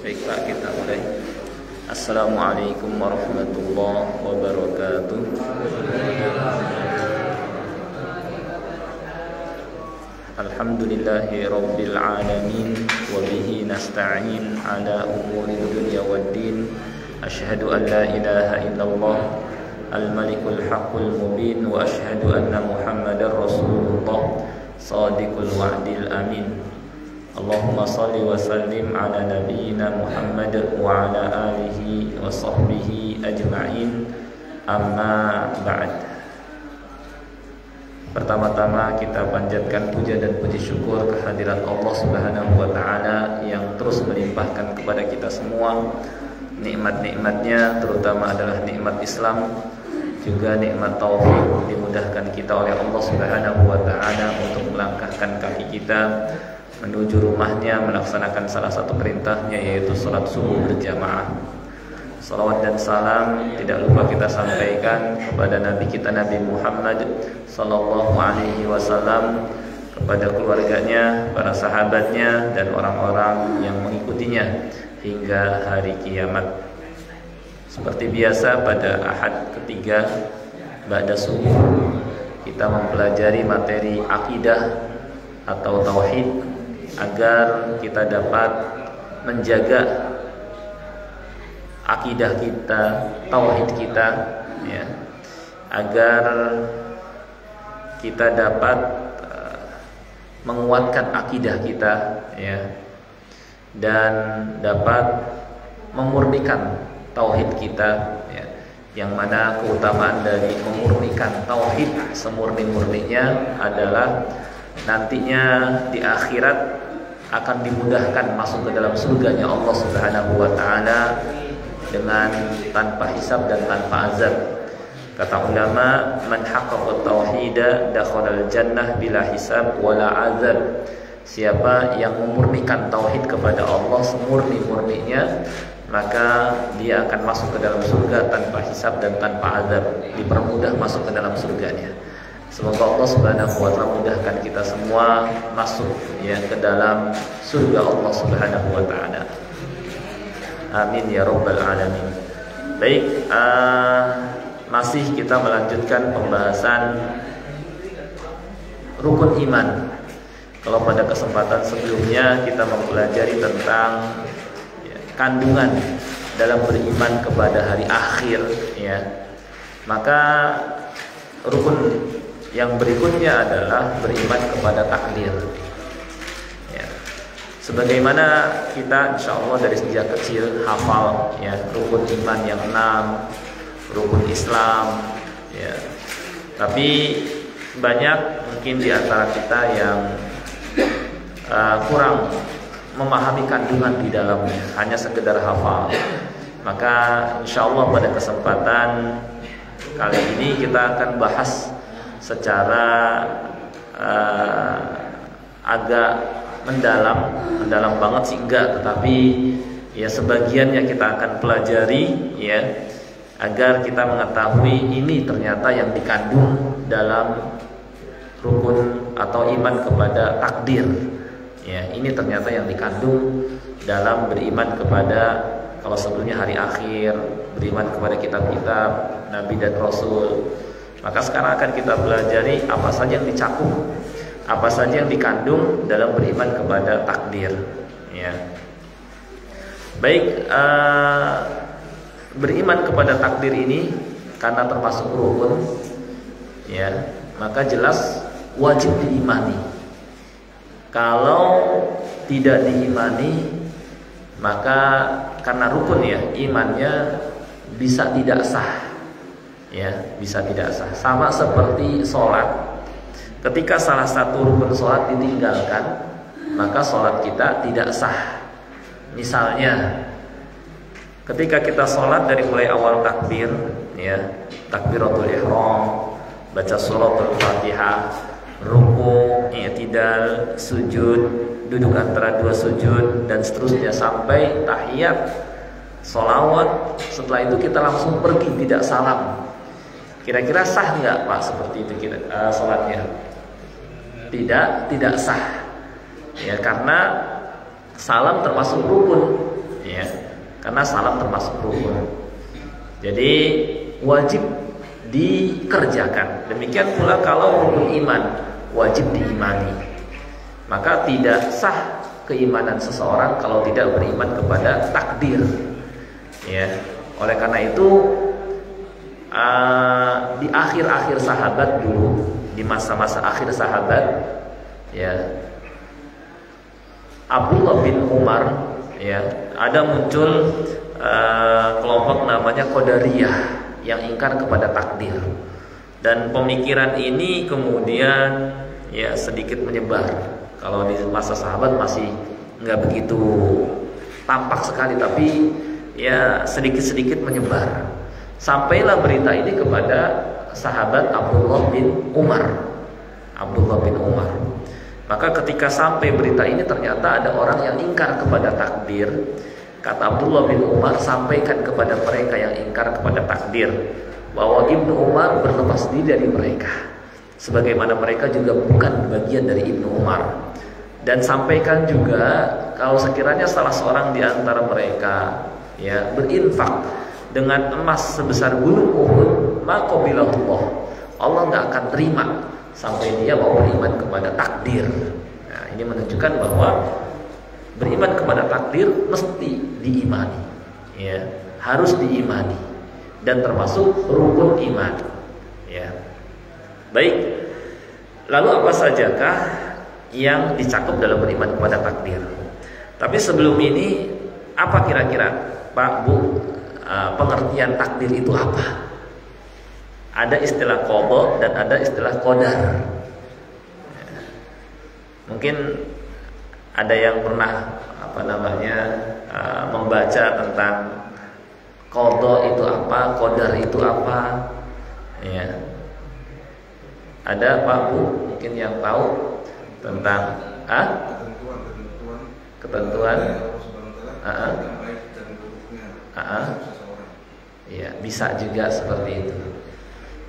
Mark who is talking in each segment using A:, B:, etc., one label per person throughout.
A: Baik Pak, kita mulai. Assalamualaikum warahmatullahi wabarakatuh. Alhamdulillahi rabbil alamin, wa bihi nasta'in ala umuri dunya waddin. Asyhadu an la ilaha illallah al-malikul haqqul mubin, wa asyhadu anna muhammadar rasulullah sadiqul wa'dil amin. Allahumma salli wa sallim ala nabiyyina Muhammad wa ala alihi wa sahbihi ajma'in. Amma ba'd. Pertama-tama kita panjatkan puja dan puji syukur kehadirat Allah Subhanahu wa taala yang terus melimpahkan kepada kita semua nikmat-nikmatnya, terutama adalah nikmat Islam, juga nikmat taufik, dimudahkan kita oleh Allah Subhanahu wa taala untuk melangkahkan kaki kita menuju rumahnya, melaksanakan salah satu perintahnya, yaitu salat subuh berjamaah. Salawat dan salam tidak lupa kita sampaikan kepada Nabi kita Nabi Muhammad sallallahu alaihi wasallam, kepada keluarganya, para sahabatnya, dan orang-orang yang mengikutinya hingga hari kiamat. Seperti biasa pada Ahad ketiga ba'da subuh kita mempelajari materi akidah atau tauhid, agar kita dapat menjaga akidah kita, tauhid kita, ya, agar kita dapat menguatkan akidah kita, ya, dan dapat memurnikan tauhid kita, ya, yang mana keutamaan dari memurnikan tauhid semurni-murninya adalah nantinya di akhirat akan dimudahkan masuk ke dalam surganya Allah Subhanahu wa taala dengan tanpa hisab dan tanpa azab. Kata ulama, man haqqaqa tauhida dakhalal jannah bila hisab wala azab. Siapa yang memurnikan tauhid kepada Allah semurni-murninya, maka dia akan masuk ke dalam surga tanpa hisab dan tanpa azab, dipermudah masuk ke dalam surganya. Semoga Allah Subhanahu wa taala mudahkan kita semua masuk, ya, ke dalam surga Allah Subhanahu wa taala. Amin ya rabbal alamin. Baik, masih kita melanjutkan pembahasan rukun iman. Kalau pada kesempatan sebelumnya kita mempelajari tentang, ya, kandungan dalam beriman kepada hari akhir, ya, maka rukun yang berikutnya adalah beriman kepada takdir, ya. Sebagaimana kita insya Allah dari sejak kecil hafal, ya, rukun iman yang 6, rukun Islam, ya. Tapi banyak mungkin di antara kita yang kurang memahami kandungan di dalamnya, hanya sekedar hafal. Maka insya Allah pada kesempatan kali ini kita akan bahas secara agak mendalam banget sih enggak, tetapi ya sebagiannya kita akan pelajari, ya, agar kita mengetahui ini ternyata yang dikandung dalam rukun atau iman kepada takdir, ya, ini ternyata yang dikandung dalam beriman kepada, kalau sebelumnya hari akhir, beriman kepada kitab-kitab Nabi dan Rasul. Maka sekarang akan kita pelajari apa saja yang dicakup, apa saja yang dikandung dalam beriman kepada takdir, ya. Baik, beriman kepada takdir ini karena termasuk rukun, ya, maka jelas wajib diimani. Kalau tidak diimani, maka karena rukun, ya, imannya bisa tidak sah, ya, bisa tidak sah. Sama seperti sholat, ketika salah satu rukun sholat ditinggalkan, maka sholat kita tidak sah. Misalnya ketika kita sholat dari mulai awal takbir, ya, takbiratul ihram, baca suratul Fatihah, ruku, i'tidal, sujud, duduk antara dua sujud, dan seterusnya sampai tahiyat, sholawat. Setelah itu kita langsung pergi, tidak salam. Kira-kira sah nggak Pak seperti itu sholatnya? Tidak sah, ya, karena salam termasuk rukun, ya. Karena salam termasuk rukun. Jadi wajib dikerjakan. Demikian pula kalau rukun iman wajib diimani. Maka tidak sah keimanan seseorang kalau tidak beriman kepada takdir. Ya. Oleh karena itu di akhir-akhir sahabat dulu, di masa-masa akhir sahabat, ya, Abdullah bin Umar, ya, ada muncul kelompok namanya Qadariyah yang ingkar kepada takdir, dan pemikiran ini kemudian ya sedikit menyebar. Kalau di masa sahabat masih nggak begitu tampak sekali, tapi ya sedikit-sedikit menyebar. Sampailah berita ini kepada sahabat Abdullah bin Umar. Abdullah bin Umar. Maka ketika sampai berita ini ternyata ada orang yang ingkar kepada takdir. Kata Abdullah bin Umar, sampaikan kepada mereka yang ingkar kepada takdir bahwa Ibnu Umar berlepas diri dari mereka, sebagaimana mereka juga bukan bagian dari Ibnu Umar. Dan sampaikan juga kalau sekiranya salah seorang di antara mereka ya berinfak dengan emas sebesar gunung Uhud, maka bilahullah, Allah nggak akan terima sampai dia mau beriman kepada takdir. Nah, ini menunjukkan bahwa beriman kepada takdir mesti diimani, ya, harus diimani dan termasuk rukun iman, ya. Baik, lalu apa sajakah yang dicakup dalam beriman kepada takdir? Tapi sebelum ini, apa kira-kira Pak Bu pengertian takdir itu apa? Ada istilah qada dan ada istilah qadar. Mungkin ada yang pernah membaca tentang qada itu apa, qadar itu apa, ya. Ada Pak Bu mungkin yang tahu tentang ketentuan. Ya, bisa juga seperti itu.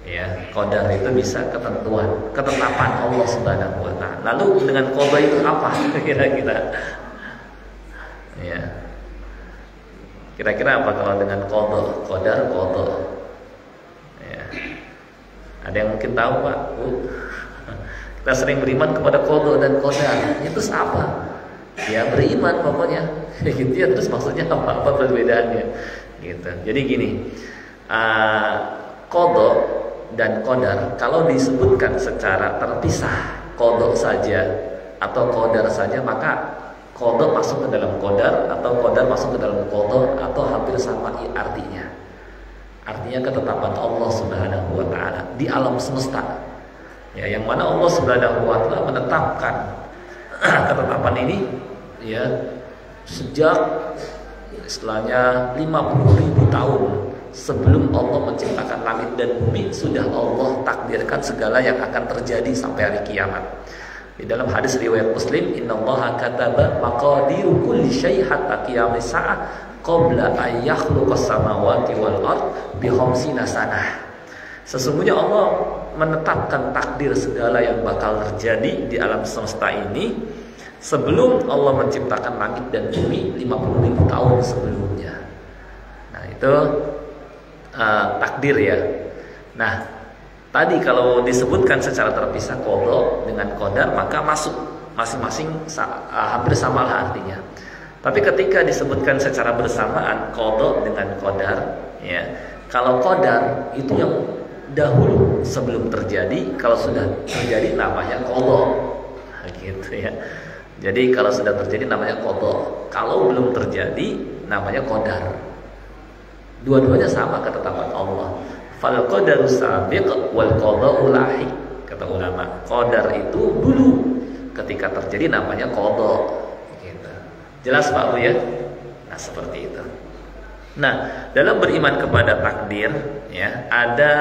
A: Ya, qadar itu bisa ketentuan, ketetapan Allah Subhanahu wa taala. Lalu dengan qada itu apa kira-kira? Ya. Kira-kira apa kalau dengan qada, qadar, qada? Ya. Ada yang mungkin tahu, Pak? Kita sering beriman kepada qada dan qadar. Itu apa? Ya, beriman pokoknya. Gitu ya. Terus maksudnya apa perbedaannya? Gitu. Jadi gini, qada dan qadar kalau disebutkan secara terpisah, qada saja atau qadar saja, maka qada masuk ke dalam qadar atau qadar masuk ke dalam qada atau hampir sama artinya. Artinya ketetapan Allah Subhanahu wa taala di alam semesta. Ya, yang mana Allah Subhanahu wa taala menetapkan ketetapan ini ya sejak istilahnya 50.000 tahun sebelum Allah menciptakan langit dan bumi, sudah Allah takdirkan segala yang akan terjadi sampai hari kiamat. Di dalam hadis riwayat Muslim, innallaha kataba maqadiru kulli syai' hatta qiyamis saah qabla an yakhluqas samawati wal ard bi khamsina sanah. Sesungguhnya Allah menetapkan takdir segala yang bakal terjadi di alam semesta ini sebelum Allah menciptakan langit dan bumi 50.000 tahun sebelumnya. Nah, itu takdir ya. Nah, tadi kalau disebutkan secara terpisah qada dengan qadar, maka masuk masing-masing hampir sama lah artinya. Tapi ketika disebutkan secara bersamaan qada dengan qadar, ya. Kalau qadar itu yang dahulu sebelum terjadi, kalau sudah terjadi namanya qada. Gitu ya. Jadi kalau sudah terjadi namanya qada, kalau belum terjadi namanya qadar. Dua-duanya sama ketetapan Allah. Fal qadaru sabiq wal qada'u lahiq, kata ulama. Qadar itu dulu, ketika terjadi namanya qada. Gitu. Jelas Pak Bu ya? Nah, seperti itu. Nah, dalam beriman kepada takdir ya, ada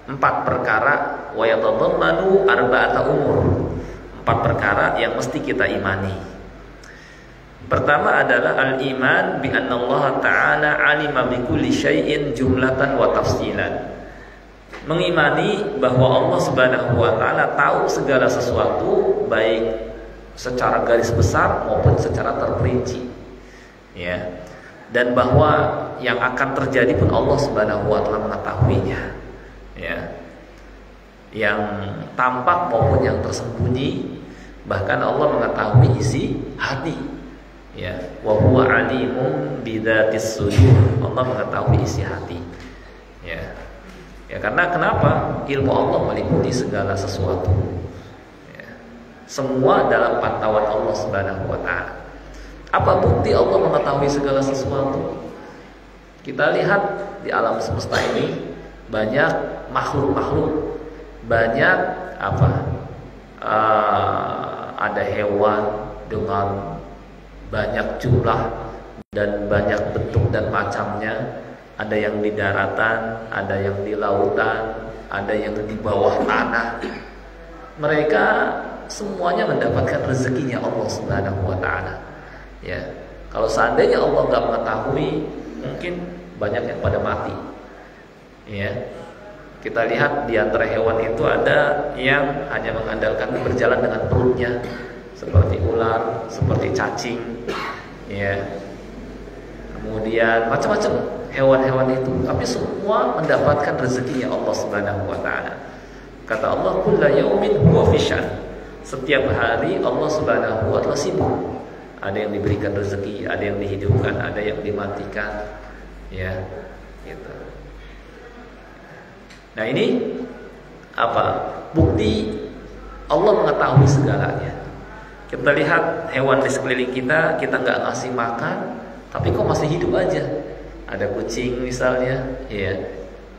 A: 4 perkara wa yatadammanu arba'ata umur. 4 perkara yang mesti kita imani. Pertama adalah al-iman bi anna Allah Ta'ala alima bi kulli syai'in jumlatan wa tafsilan. Mengimani bahwa Allah Subhanahu wa taala tahu segala sesuatu baik secara garis besar maupun secara terperinci. ya. Dan bahwa yang akan terjadi pun Allah Subhanahu wa taala mengetahuinya, ya. Yang tampak maupun yang tersembunyi, bahkan Allah mengetahui isi hati, ya. Wa huwa alimun bidzatis sudur. Allah mengetahui isi hati, ya. Ya, karena kenapa? Ilmu Allah meliputi segala sesuatu, ya. Semua dalam pantauan Allah Subhanahu wa taala. Apa bukti Allah mengetahui segala sesuatu? Kita lihat di alam semesta ini banyak makhluk-makhluk, banyak ada hewan dengan banyak jumlah dan banyak bentuk dan macamnya. Ada yang di daratan, ada yang di lautan, ada yang di bawah tanah. Mereka semuanya mendapatkan rezekinya Allah Subhanahu wa taala. Ya, kalau seandainya Allah nggak mengetahui, mungkin banyak yang pada mati. Ya, kita lihat di antara hewan itu ada yang hanya mengandalkan berjalan dengan perutnya, seperti ular, seperti cacing, ya. Kemudian macam-macam hewan-hewan itu, tapi semua mendapatkan rezekinya Allah Subhanahu wa taala. Kata Allah, kullu yaumin huwa fi sya'n. Setiap hari Allah Subhanahu wa taala sibuk. Ada yang diberikan rezeki, ada yang dihidupkan, ada yang dimatikan, ya, gitu. Nah, ini bukti Allah mengetahui segalanya. Kita lihat hewan di sekeliling kita, kita nggak ngasih makan, tapi kok masih hidup aja. Ada kucing misalnya, ya.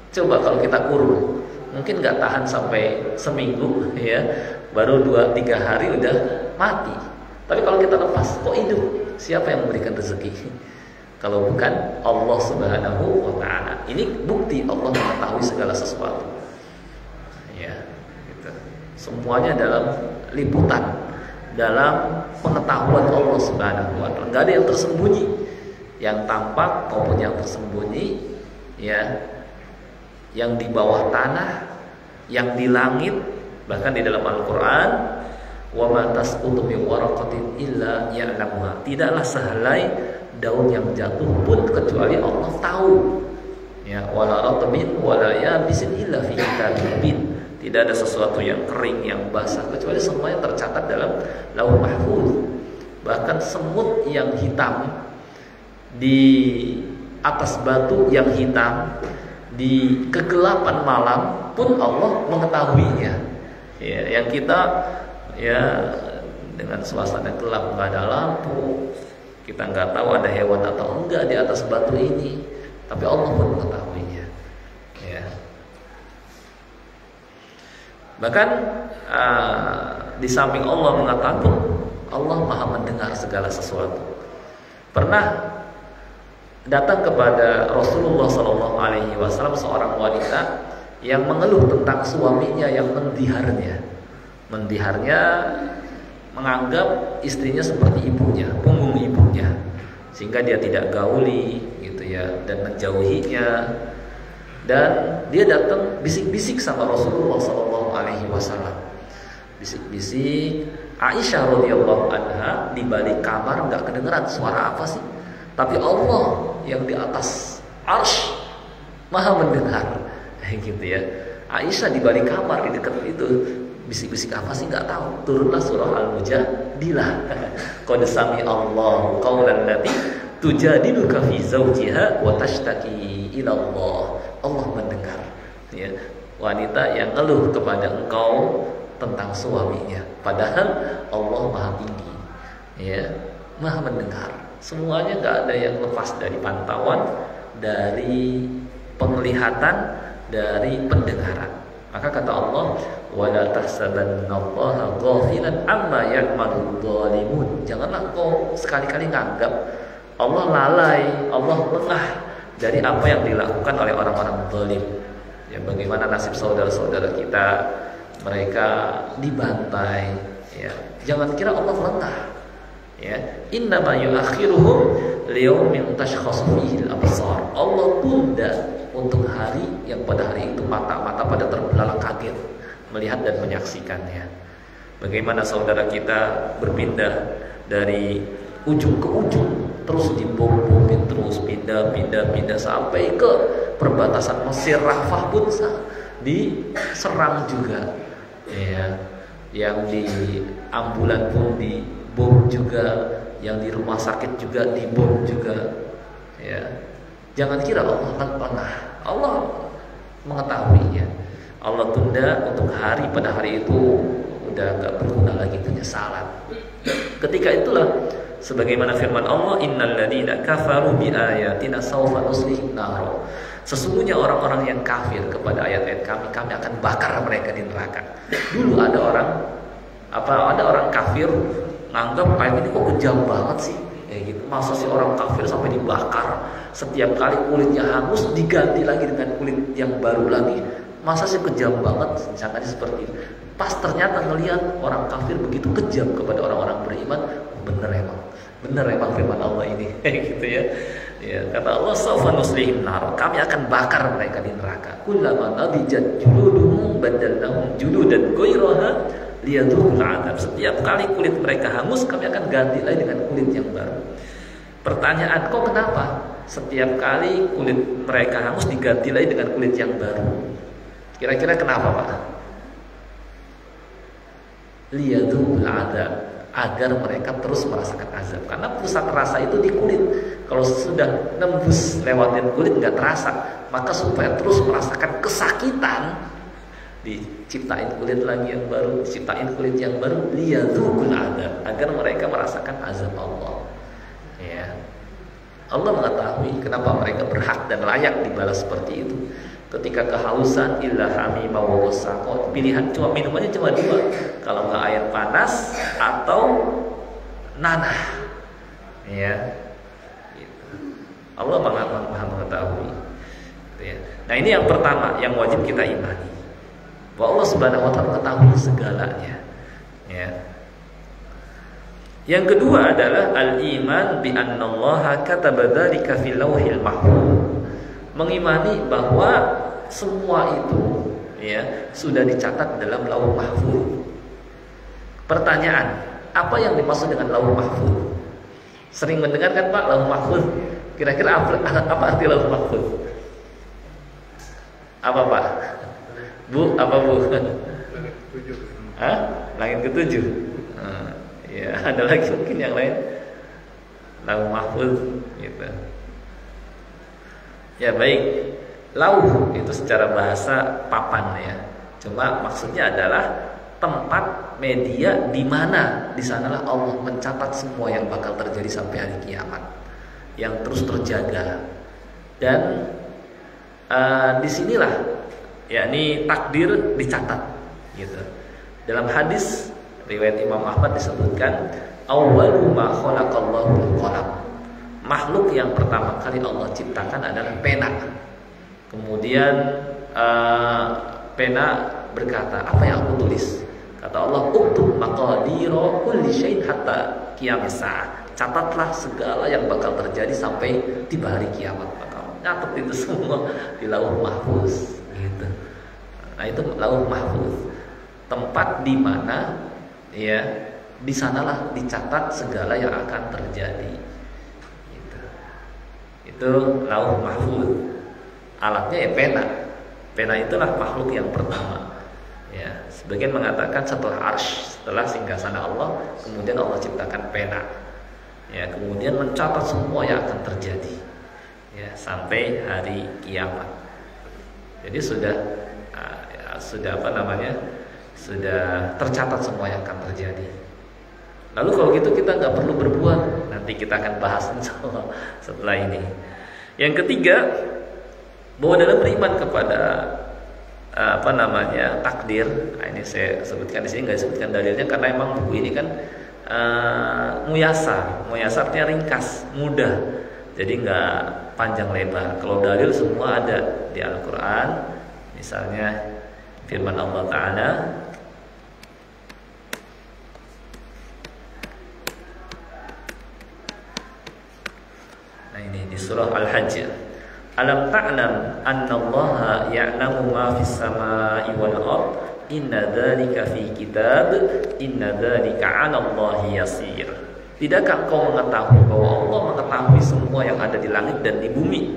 A: Coba kalau kita kurung, mungkin nggak tahan sampai seminggu, ya, baru 2-3 hari udah mati. Tapi kalau kita lepas, kok hidup? Siapa yang memberikan rezeki? Kalau bukan Allah Subhanahu wa taala. Ini bukti Allah mengetahui segala sesuatu, ya, gitu. Semuanya dalam liputan, dalam pengetahuan Allah Subhanahu wa taala. Enggak ada yang tersembunyi, yang tampak maupun yang tersembunyi, ya. Yang di bawah tanah, yang di langit, bahkan di dalam Al-Qur'an, wa ma tasqutu min waraqatin illa ya'lamuha. Tidaklah sehelai daun yang jatuh pun kecuali Allah tahu. Ya, wala ratbin wala yabisin illa fi kitabim mubin. Tidak ada sesuatu yang kering, yang basah, kecuali semuanya tercatat dalam Lauhul Mahfuz. Bahkan semut yang hitam di atas batu yang hitam di kegelapan malam pun Allah mengetahuinya. Ya, yang kita, ya, dengan suasana gelap, nggak ada lampu, kita nggak tahu ada hewan atau enggak di atas batu ini, tapi Allah pun mengetahuinya, ya. Bahkan di samping Allah mengetahui, Allah maha mendengar segala sesuatu. Pernah datang kepada Rasulullah SAW seorang wanita yang mengeluh tentang suaminya yang mendiharnya. Menganggap istrinya seperti ibunya, punggung ibunya, sehingga dia tidak gauli, gitu ya, dan menjauhinya. Dan dia datang bisik-bisik sama Rasulullah SAW. Bisik-bisik. Aisyah radhiyallahu anha di balik kamar nggak kedengeran suara apa sih, tapi Allah yang di atas arsy maha mendengar, gitu ya. Aisyah di balik kamar di dekat itu bisik-bisik apa sih nggak tahu. Turunlah surah Al-Mujadilah. Qad sami Allahu qaulan lati tujadiluka fi zawjiha wa tashtaki ila Allah. Allah mendengar, ya, wanita yang ngeluh kepada engkau tentang suaminya, padahal Allah maha tinggi, ya, maha mendengar. Semuanya nggak ada yang lepas dari pantauan, dari penglihatan, dari pendengaran. Maka kata Allah, wala tahsabannallaha ghafilan amma ya'malul zalimun. Janganlah engkau sekali-kali nganggap Allah lalai, Allah lengah dari apa yang dilakukan oleh orang-orang zalim. Ya, bagaimana nasib saudara-saudara kita, mereka dibantai, ya. Jangan kira Allah lengah. Ya, innama yu'akhiruhum liyaumin tashkhasu fihi al-absar. Allah tunda untuk hari yang pada hari itu mata-mata pada terbelalak kaget melihat dan menyaksikannya. Bagaimana saudara kita berpindah dari ujung ke ujung, terus dibom-bomin, terus pindah sampai ke perbatasan Mesir, Rafah pun diserang juga, ya. Yang di ambulan pun dibom juga, yang di rumah sakit juga dibom juga, ya. Jangan kira Allah akan pernah, Allah mengetahuinya. Allah tunda untuk pada hari itu udah gak berguna lagi penyesalan. Ketika itulah sebagaimana firman Allah, innal ladzina kafaru bi ayatina sawfa nuslihim nar. Sesungguhnya orang-orang yang kafir kepada ayat-ayat kami akan bakar mereka di neraka. Dulu ada orang kafir nganggap ayat ini kok kejam banget sih, kayak gitu. Masa sih orang kafir sampai dibakar, setiap kali kulitnya hangus diganti lagi dengan kulit yang baru lagi. Masa sih kejam banget, misalnya seperti itu. Pas ternyata ngelihat orang kafir begitu kejam kepada orang-orang beriman, bener emang firman Allah ini, gitu ya. Ya, kata Allah, sawfa nuslihim nar, kami akan bakar mereka di neraka. Kullama nadijat juluduhum badalnahum juludan ghairaha liyadhuqul adzab. Setiap kali kulit mereka hangus, kami akan ganti lagi dengan kulit yang baru. Pertanyaan, kok kenapa setiap kali kulit mereka hangus diganti lagi dengan kulit yang baru? Kira-kira kenapa, Pak? Liyadhuqul adzab, agar mereka terus merasakan azab. Karena pusat rasa itu di kulit. Kalau sudah nembus lewatin kulit nggak terasa, maka supaya terus merasakan kesakitan, diciptain kulit lagi yang baru, diciptain kulit yang baru, liyadzuqul adzab, agar mereka merasakan azab Allah. Ya. Allah mengetahui kenapa mereka berhak dan layak dibalas seperti itu. Ketika kehausan, illa hamima wa wasaqah, pilihan minumannya cuma dua, kalau nggak air panas atau nanah, ya. Gitu. Allah maha mengetahui. Gitu ya. Nah, ini yang pertama yang wajib kita imani, bahwa Allah Subhanahu wa taala mengetahui segalanya. Ya. Yang kedua adalah al-iman bi annallaha kataba dzalika fil lauhil mahfuz. Mengimani bahwa semua itu, ya, sudah dicatat dalam lauh mahfuz. Pertanyaan, apa yang dimaksud dengan lauh mahfuz? Sering mendengar kan, Pak, lauh mahfuz? Kira-kira apa arti lauh mahfuz? Apa, Pak? Bu, apa Bu? Hah? Langit ketujuh. Ya, ada lagi mungkin yang lain. Lauh mahfuz, gitu. Ya, baik. Lauh itu secara bahasa papan, ya. Cuma maksudnya adalah tempat media di mana di sanalah Allah mencatat semua yang bakal terjadi sampai hari kiamat, yang terus terjaga. Dan disinilah, yakni takdir dicatat, gitu. Dalam hadis riwayat Imam Ahmad disebutkan, awwalu ma khalaqallahu al-qalam. Makhluk yang pertama kali Allah ciptakan adalah pena. Kemudian pena berkata, apa yang aku tulis? Kata Allah, uktub maqadira kulli syai'in hatta qiyamis saah. Catatlah segala yang bakal terjadi sampai tiba hari kiamat. Maka nyatet itu semua di lauh mahfuz, gitu. Nah, itu lauh mahfuz, tempat di mana, ya, di sanalah dicatat segala yang akan terjadi. Gitu. Itu lauh mahfuz. Alatnya ya pena. Pena itulah makhluk yang pertama. Ya, sebagian mengatakan setelah arsy, setelah singgasana Allah, kemudian Allah ciptakan pena. Ya, kemudian mencatat semua yang akan terjadi. Ya, sampai hari kiamat. Jadi sudah sudah tercatat semua yang akan terjadi. Lalu kalau gitu kita nggak perlu berbuat. Nanti kita akan bahas insyaallah setelah ini. Yang ketiga, bahwa dalam beriman kepada takdir. Nah, ini saya sebutkan di sini, nggak disebutkan dalilnya karena emang buku ini kan muyasar artinya ringkas, mudah, jadi nggak panjang lebar. Kalau dalil semua ada di Al-Quran, misalnya firman Allah Ta'ala, nah ini di surah Al-Hajj, alam ta'lam annallaha ya'lamu ma fis samai wal ard inna dzalika fi kitab inna dzalika 'ala Allahi yasir. Tidakkah engkau mengetahui bahwa Allah mengetahui semua yang ada di langit dan di bumi?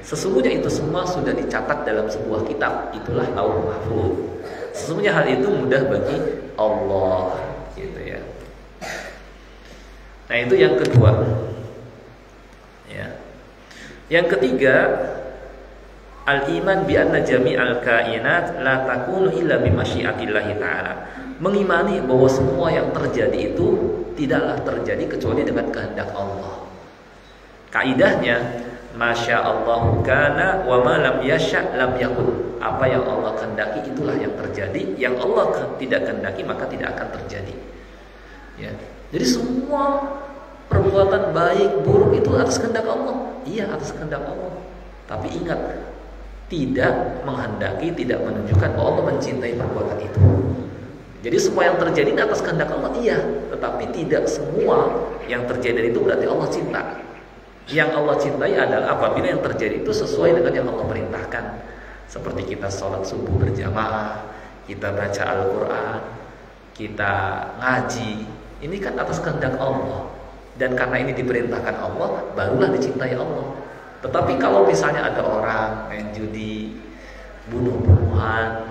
A: Sesungguhnya itu semua sudah dicatat dalam sebuah kitab. Itulah Lauhul Mahfuz. Sesungguhnya hal itu mudah bagi Allah, gitu ya. Nah, itu yang kedua. Ya. Yang ketiga, al-iman bi anna jami'al kainat la takunu illa bi masyiatillahi ta'ala. Mengimani bahwa semua yang terjadi itu tidaklah terjadi kecuali dengan kehendak Allah. Kaidahnya, masya Allah kana wa ma lam yasha lam yakun. Apa yang Allah kehendaki itulah yang terjadi. Yang Allah tidak kehendaki maka tidak akan terjadi. Ya. Jadi semua perbuatan baik buruk itu atas kehendak Allah. Iya, atas kehendak Allah. Tapi ingat, tidak menghendaki, tidak menunjukkan bahwa Allah mencintai perbuatan itu. Jadi semua yang terjadi atas kehendak Allah, iya. Tetapi tidak semua yang terjadi itu berarti Allah cinta. Yang Allah cintai adalah apabila yang terjadi itu sesuai dengan yang Allah perintahkan. Seperti kita sholat subuh berjamaah, kita baca Al-Quran, kita ngaji. Ini kan atas kehendak Allah. Dan karena ini diperintahkan Allah, barulah dicintai Allah. Tetapi kalau misalnya ada orang main judi, bunuh-bunuhan,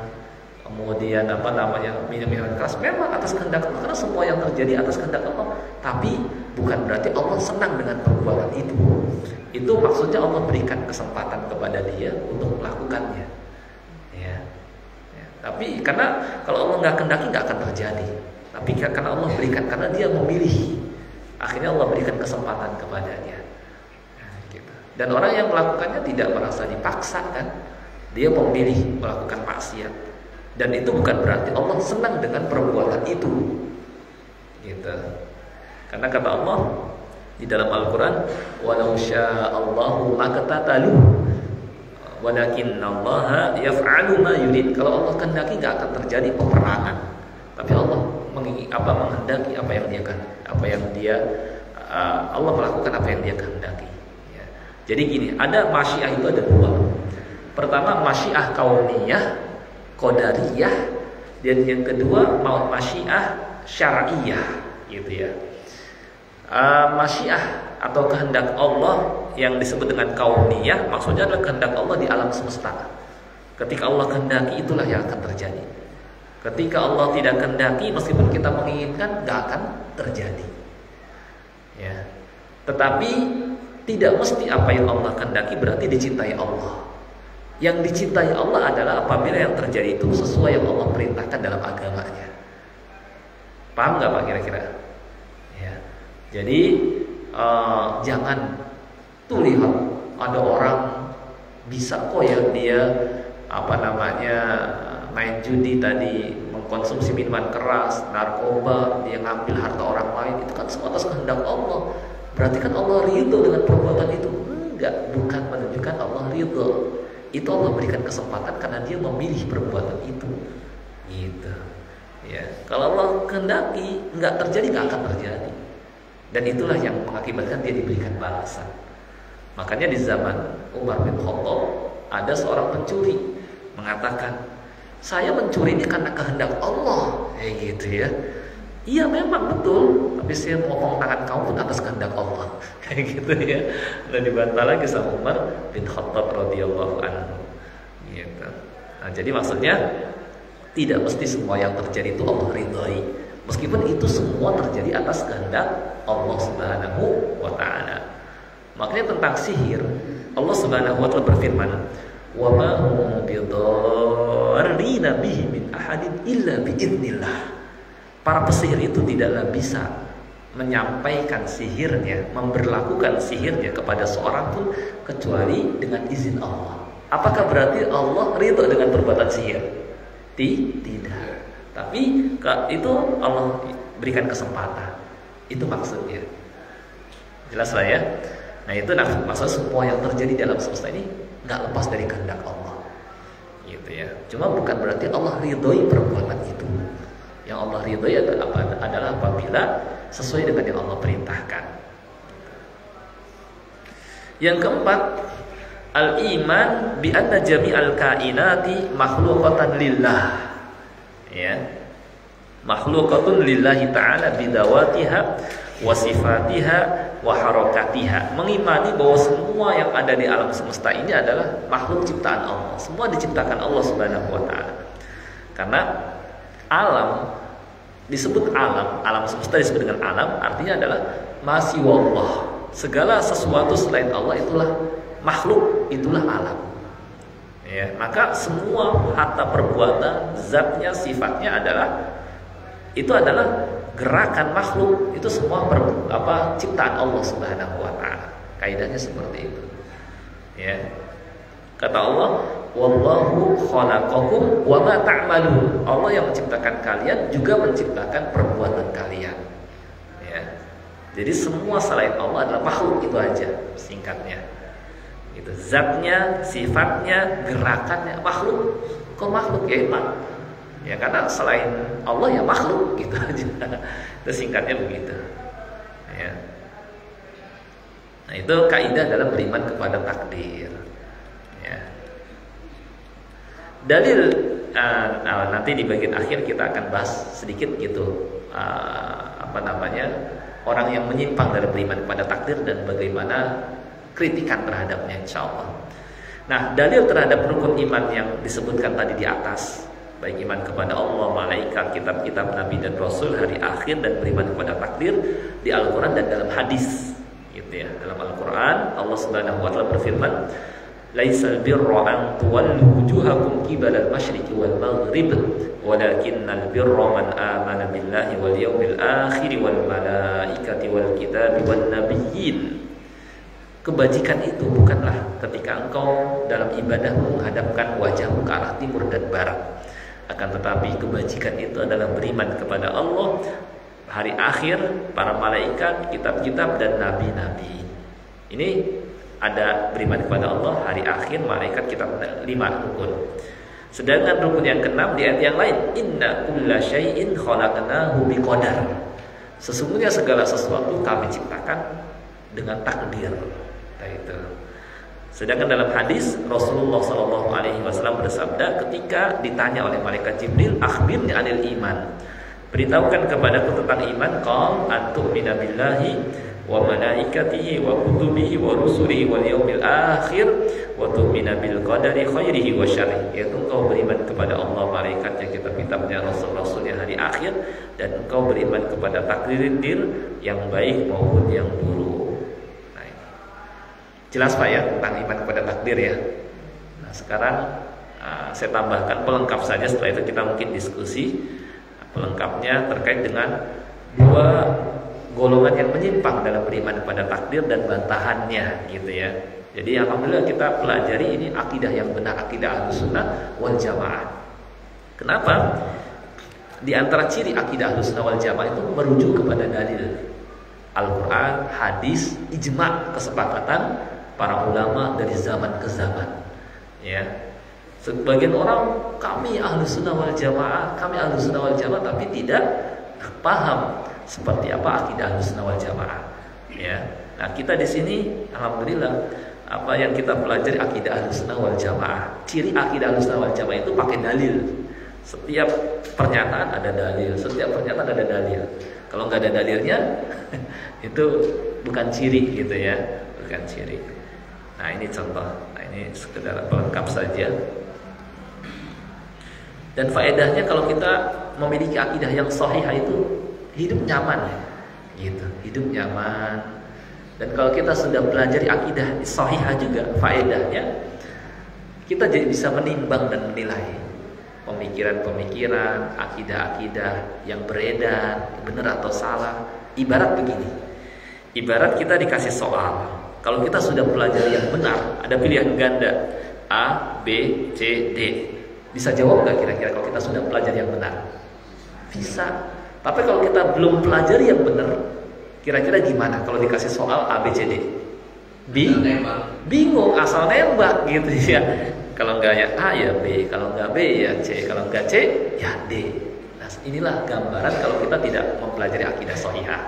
A: kemudian minum-minuman keras, memang atas kehendak Allah, karena semua yang terjadi atas kehendak Allah. Tapi bukan berarti Allah senang dengan perbuatan itu. Itu maksudnya Allah berikan kesempatan kepada dia untuk melakukannya. Ya. Tapi karena kalau Allah nggak kehendaki nggak akan terjadi. Tapi karena Allah berikan, karena dia memilih, akhirnya Allah berikan kesempatan kepadanya. Nah, gitu. Dan orang yang melakukannya tidak merasa dipaksa kan, dia memilih melakukan maksiat. Dan itu bukan berarti Allah senang dengan perbuatan itu, gitu. Karena kata Allah di dalam Al-Quran, walau sya'allahu maqtatalu walakinnallaha yaf'alu ma yurid. Kalau Allah kehendaki nggak akan terjadi peperangan, tapi Allah menghendaki Allah melakukan apa yang dia kehendaki. Ya. Jadi gini, ada masyiah itu ada dua. Pertama masyiah kauniyah, qadariyah, dan yang kedua masyiah syar'iyah, gitu ya. Masyiah atau kehendak Allah yang disebut dengan kauniyah, maksudnya adalah kehendak Allah di alam semesta. Ketika Allah kehendaki, itulah yang akan terjadi. Ketika Allah tidak kehendaki, meskipun kita menginginkan, gak akan terjadi. Ya. Tetapi tidak mesti apa yang Allah kehendaki berarti dicintai Allah. Yang dicintai Allah adalah apabila yang terjadi itu sesuai yang Allah perintahkan dalam agamanya. Paham gak Pak kira-kira? Ya. Jadi jangan tuh lihat ada orang bisa kok ya dia main judi tadi, mengkonsumsi minuman keras, narkoba, dia ngambil harta orang lain, itu kan semua atas kehendak Allah. Berarti kan Allah ridho dengan perbuatan itu? Enggak, bukan menunjukkan Allah ridho. Itu Allah berikan kesempatan karena dia memilih perbuatan itu. Gitu. Ya, kalau Allah kehendaki enggak terjadi, enggak akan terjadi. Dan itulah yang mengakibatkan dia diberikan balasan. Makanya di zaman Umar bin Khattab ada seorang pencuri mengatakan, saya mencuri ini karena kehendak Allah, gitu ya. Iya memang betul, tapi saya memotong tangan kamu pun atas kehendak Allah, kayak gitu ya. Dan dibantah lagi sama Umar bin Khattab radhiyallahu anhu, gitu. Nah, jadi maksudnya tidak mesti semua yang terjadi itu Allah ridhoi, meskipun itu semua terjadi atas kehendak Allah Subhanahu wa Ta'ala. Makanya tentang sihir, Allah Subhanahu wa Ta'ala berfirman, wa ma hum bidarrina bihi min ahadin illa biidznillah. Para pesihir itu tidaklah bisa menyampaikan sihirnya, memberlakukan sihirnya kepada seorang pun kecuali dengan izin Allah. Apakah berarti Allah ridho dengan perbuatan sihir? Tidak. Tapi itu Allah berikan kesempatan. Itu maksudnya. Jelas lah ya. Nah itu maksud semua yang terjadi dalam semesta ini nggak lepas dari kehendak Allah, gitu ya. Cuma bukan berarti Allah ridhoi perbuatan itu. Yang Allah ridhoi adalah apabila sesuai dengan yang Allah perintahkan. Yang keempat, al-iman bi anna jami'al kainati makhluqatan lillah. Ya. Makhluqatun lillahi ta'ala bidawatiha wa sifatiha wa harakatiha, mengimani bahwa semua yang ada di alam semesta ini adalah makhluk ciptaan Allah, semua diciptakan Allah Subhanahu wa taala. Karena alam disebut alam semesta disebut dengan alam, artinya adalah masiwallah, segala sesuatu selain Allah itulah makhluk, itulah alam. Ya, maka semua harta perbuatan, zatnya, sifatnya itu adalah gerakan makhluk, itu semua ciptaan Allah Subhanahu wa taala. Kaidahnya seperti itu. Ya. Kata Allah, wallahu khalaqakum wa ma ta'malun. Allah yang menciptakan kalian juga menciptakan perbuatan kalian. Ya. Jadi semua selain Allah adalah makhluk, itu aja singkatnya. Itu zatnya, sifatnya, gerakannya makhluk. Kok makhluk ya, Pak? Ya karena selain Allah ya makhluk, gitu aja. Itu singkatnya begitu. Ya. Nah, itu kaidah dalam beriman kepada takdir. Ya. Dalil nanti di bagian akhir kita akan bahas sedikit gitu orang yang menyimpang dari beriman kepada takdir dan bagaimana kritikan terhadapnya, insyaallah. Nah, dalil terhadap rukun iman yang disebutkan tadi di atas, baik iman kepada Allah, malaikat, kitab-kitab, nabi dan rasul, hari akhir, dan beriman kepada takdir, di Al-Quran dan dalam hadis, gitu ya. Dalam Al-Quran Allah Subhanahu wa taala berfirman, laisal birra an tuwallu wujuhakum qibalal masyriqi wal maghrib walakinnal birra man amana billahi wal yawmil akhir wal malaikati wal kitabi wan nabiyyin. Kebajikan itu bukanlah ketika engkau dalam ibadah menghadapkan wajahmu ke arah timur dan barat, akan tetapi kebajikan itu adalah beriman kepada Allah, hari akhir, para malaikat, kitab-kitab, dan nabi-nabi. Ini ada beriman kepada Allah, hari akhir, malaikat, kitab, 5 rukun. Sedangkan rukun yang ke-6 di ayat yang lain, inna kulla syai'in khalaqnahu biqadar. Sesungguhnya segala sesuatu kami ciptakan dengan takdir. Itu. Sedangkan dalam hadis Rasulullah SAW bersabda ketika ditanya oleh malaikat Jibril, akhbirni anil iman, beritahukan kepadaku tentang iman, qal antu'mina billahi wa malaikatihi wa kutubihi wa rusulihi wal yaumil akhir wa tu'mina bil qadari khairihi wa syarrihi, yaitu engkau beriman kepada Allah, malaikatnya, kitab-kitabnya, rasul-rasulnya, hari akhir, dan engkau beriman kepada takdir yang baik maupun yang buruk. Jelas Pak ya tentang iman kepada takdir ya. Nah sekarang saya tambahkan pelengkap saja, setelah itu kita mungkin diskusi pelengkapnya terkait dengan 2 golongan yang menyimpang dalam beriman kepada takdir dan bantahannya, gitu ya. Jadi alhamdulillah kita pelajari ini akidah yang benar, akidah Ahlussunnah wal Jamaah. Kenapa? Di antara ciri akidah Ahlussunnah wal Jamaah itu merujuk kepada dalil Al-Quran, hadis, ijma', kesepakatan para ulama dari zaman ke zaman. Ya, sebagian orang kami Ahlussunnah wal Jamaah, tapi tidak paham seperti apa akidah Ahlussunnah wal Jamaah. Ya, nah kita di sini alhamdulillah apa yang kita pelajari akidah Ahlussunnah wal Jamaah. Ciri akidah Ahlussunnah wal Jamaah itu pakai dalil. Setiap pernyataan ada dalil, setiap pernyataan ada dalil. Kalau nggak ada dalilnya, itu bukan ciri, gitu ya, bukan ciri. Nah ini contoh, nah ini sekedar pelengkap saja. Dan faedahnya kalau kita memiliki akidah yang sahih itu hidup nyaman, gitu, hidup nyaman. Dan kalau kita sudah belajar akidah sahih juga faedahnya, kita jadi bisa menimbang dan menilai pemikiran-pemikiran, akidah-akidah yang beredar, benar atau salah. Ibarat begini, ibarat kita dikasih soal. Kalau kita sudah pelajari yang benar, ada pilihan ganda A, B, C, D. Bisa jawab nggak kira-kira kalau kita sudah pelajari yang benar? Bisa. Tapi kalau kita belum pelajari yang benar, kira-kira gimana kalau dikasih soal A, B, C, D? Bingung, asal nembak gitu ya. Kalau nggak ya A ya B, kalau nggak B ya C, kalau nggak C ya D. Nah inilah gambaran kalau kita tidak mempelajari akidah shahihah.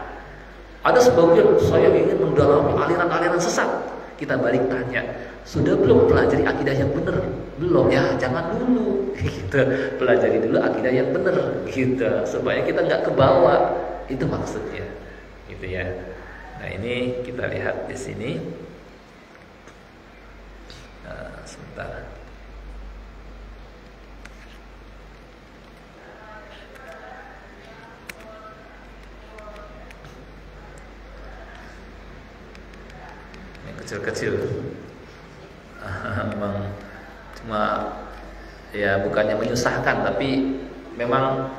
A: Ada sebagian saya ingin mendalami aliran-aliran sesat. Kita balik tanya, sudah belum pelajari akidah yang benar? Belum ya, jangan dulu. Gitu. Pelajari dulu akidah yang benar, gitu. Supaya kita nggak ke bawah. Itu maksudnya. gitu ya. Nah, ini kita lihat di sini. Sebentar. Yang kecil-kecil. Memang cuma ya bukannya menyusahkan, tapi memang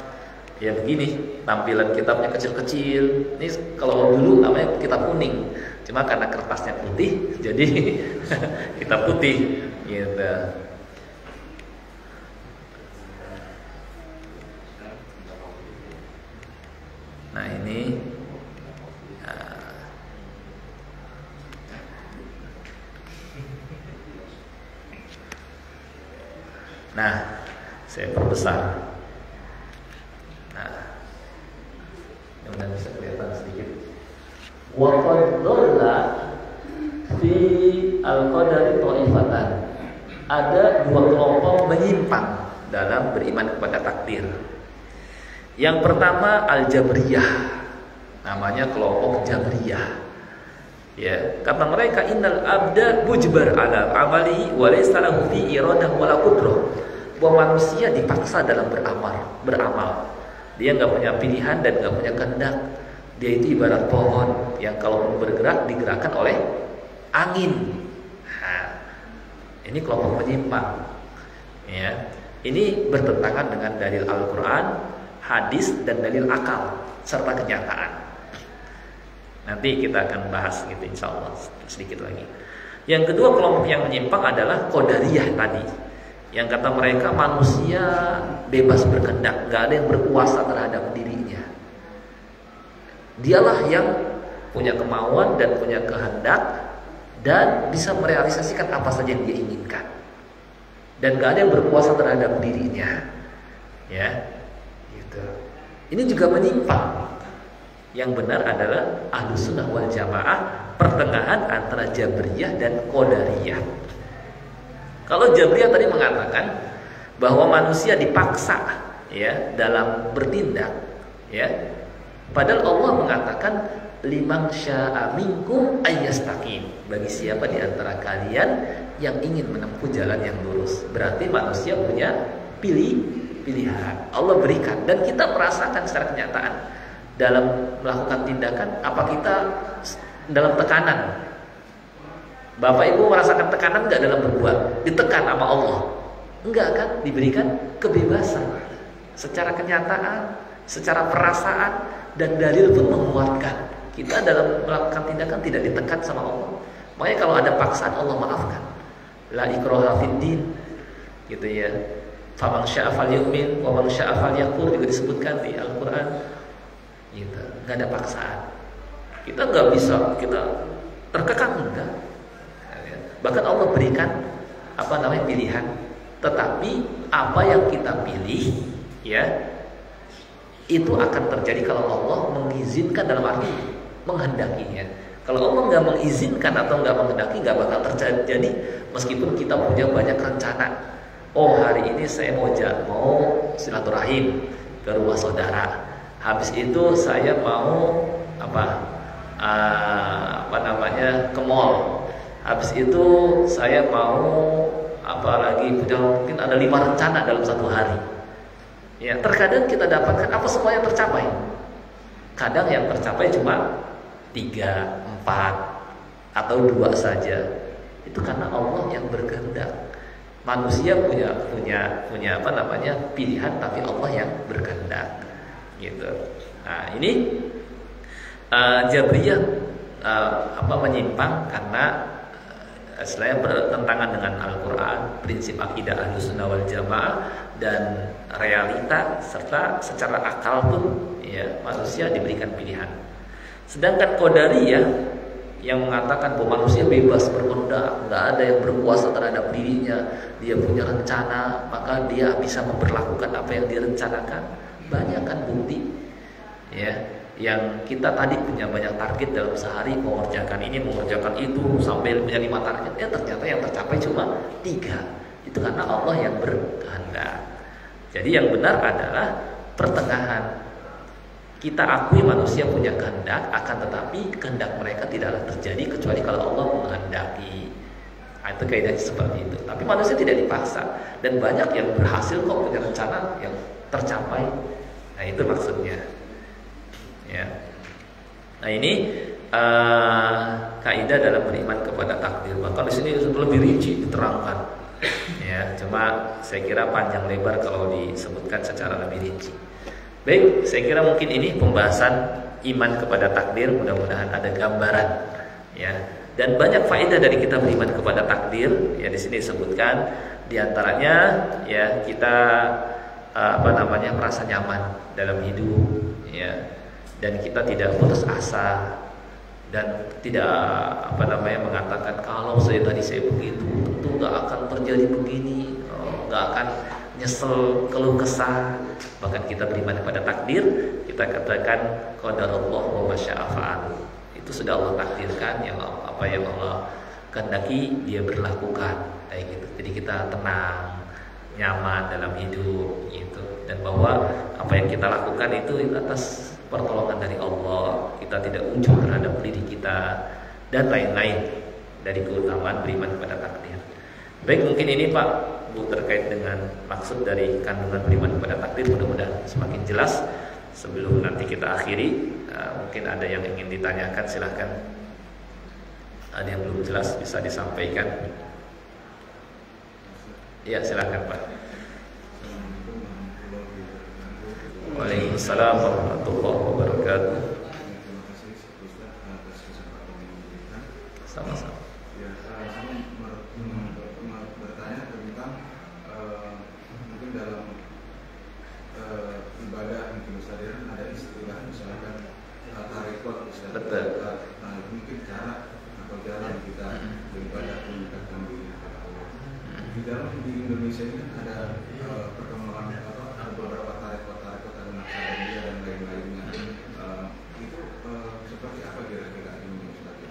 A: ya begini tampilan kitabnya kecil-kecil. Ini kalau dulu namanya kitab kuning, cuma karena kertasnya putih jadi kitab putih gitu. Nah, ini nah, saya perbesar. Nah, mudah bisa kelihatan sedikit. Wa qad dhalla fi al-qadari ta'ifatan. Ada dua kelompok menyimpang dalam beriman kepada takdir. Yang pertama al-Jabriyah. Namanya kelompok Jabriyah. Ya, kata mereka innal abda mujbar ala amali wa laysa lahu fi iradah wala qudrah. Bahwa manusia dipaksa dalam beramal. Dia nggak punya pilihan dan nggak punya kehendak. Dia itu ibarat pohon yang kalau mau bergerak digerakkan oleh angin. Nah, ini kelompok penyimpang. Ya, ini bertentangan dengan dalil Al-Quran, hadis dan dalil akal serta kenyataan. Nanti kita akan bahas gitu insya Allah sedikit lagi. Yang kedua kelompok yang menyimpang adalah Qadariyah tadi, yang kata mereka manusia bebas berkehendak, gak ada yang berkuasa terhadap dirinya. Dialah yang punya kemauan dan punya kehendak dan bisa merealisasikan apa saja yang dia inginkan. Dan gak ada yang berkuasa terhadap dirinya. Ya, gitu. Ini juga menyimpang. Yang benar adalah Ahlus Sunnah wal Jamaah, pertengahan antara Jabriyah dan Qadariyah. Kalau Jabriyah tadi mengatakan bahwa manusia dipaksa ya dalam bertindak, ya. Padahal Allah mengatakan liman syaa minkum ayyastaqim, bagi siapa di antara kalian yang ingin menempuh jalan yang lurus. Berarti manusia punya pilihan. Allah berikan dan kita merasakan secara kenyataan dalam melakukan tindakan. Apa kita dalam tekanan? Bapak Ibu merasakan tekanan enggak dalam berbuat? Ditekan sama Allah? Enggak kan? Diberikan kebebasan secara kenyataan, secara perasaan, dan dalil pun menguatkan. Kita dalam melakukan tindakan tidak ditekan sama Allah. Makanya kalau ada paksaan Allah maafkan. La ikraha fid din, gitu ya. Faman syaa falyu'min wa man syaa falyakfur juga disebutkan di Al-Qur'an. Gitu. Nggak ada paksaan. Kita nggak bisa kita terkekang, enggak. Bahkan Allah berikan pilihan. Tetapi apa yang kita pilih, ya, itu akan terjadi kalau Allah mengizinkan, dalam arti menghendakinya. Kalau Allah nggak mengizinkan atau nggak menghendaki, nggak bakal terjadi. Meskipun kita punya banyak rencana. Oh, hari ini saya mau silaturahim ke rumah saudara. Habis itu saya mau ke mall. Habis itu saya mau mungkin ada 5 rencana dalam satu hari. Ya, terkadang kita dapatkan apa semua yang tercapai. Kadang yang tercapai cuma 3, 4 atau 2 saja. Itu karena Allah yang berkehendak. Manusia punya pilihan, tapi Allah yang berkehendak. Gitu. Nah, ini Jabriyah menyimpang karena selain bertentangan dengan Al-Quran, prinsip akidah Ahlus Sunnah wal Jamaah, dan realita serta secara akal pun ya manusia diberikan pilihan. Sedangkan Qadariyah yang mengatakan bahwa manusia bebas berkehendak, nggak ada yang berkuasa terhadap dirinya, dia punya rencana, maka dia bisa memperlakukan apa yang direncanakan. Banyak kan bukti ya, yang kita tadi punya banyak target dalam sehari, mau mengerjakan ini, mau mengerjakan itu, sampai punya 5 target, ternyata yang tercapai cuma 3. Itu karena Allah yang berkehendak. Jadi yang benar adalah pertengahan. Kita akui manusia punya kehendak, akan tetapi kehendak mereka tidaklah terjadi kecuali kalau Allah menghendaki. Nah, itu kaidahnya seperti itu. Tapi manusia tidak dipaksa, dan banyak yang berhasil kok punya rencana yang tercapai. Nah, itu maksudnya. Ya. Nah, ini kaidah dalam beriman kepada takdir. Bahkan di sini lebih rinci diterangkan. Ya, cuma saya kira panjang lebar kalau disebutkan secara lebih rinci. Baik, saya kira mungkin ini pembahasan iman kepada takdir. Mudah-mudahan ada gambaran, ya. Dan banyak faedah dari kita beriman kepada takdir. Ya, di sini disebutkan diantaranya, ya, kita merasa nyaman dalam hidup, ya, dan kita tidak putus asa dan tidak mengatakan kalau saya begitu tentu nggak akan terjadi begini, nggak akan nyesel, keluh kesah. Bahkan kita beriman kepada takdir, kita katakan qadarullah wa masya'a fa'al. Itu sudah Allah takdirkan, yang Allah kehendaki dia berlakukan, kayak gitu. Jadi kita tenang, nyaman dalam hidup gitu, dan bahwa apa yang kita lakukan itu atas pertolongan dari Allah. Kita tidak ujub terhadap diri kita dan lain-lain dari keutamaan beriman kepada takdir. Baik, mungkin ini Pak Bu terkait dengan maksud dari kandungan beriman kepada takdir, mudah-mudahan semakin jelas. Sebelum nanti kita akhiri, mungkin ada yang ingin ditanyakan, silahkan. Ada yang belum jelas bisa disampaikan. Ya, silahkan Pak. Waalaikumsalam warahmatullahi wabarakatuh. Sama-sama. Betul.
B: Nah, mungkin cara atau jalan kita beribadah meningkatkan diri kepada Allah. Di dalam di Indonesia ini ada perkembangan ada beberapa tarekat ada Naqsyabandiyah dan lain-lainnya. Itu seperti apa kira-kira ini Ustaz?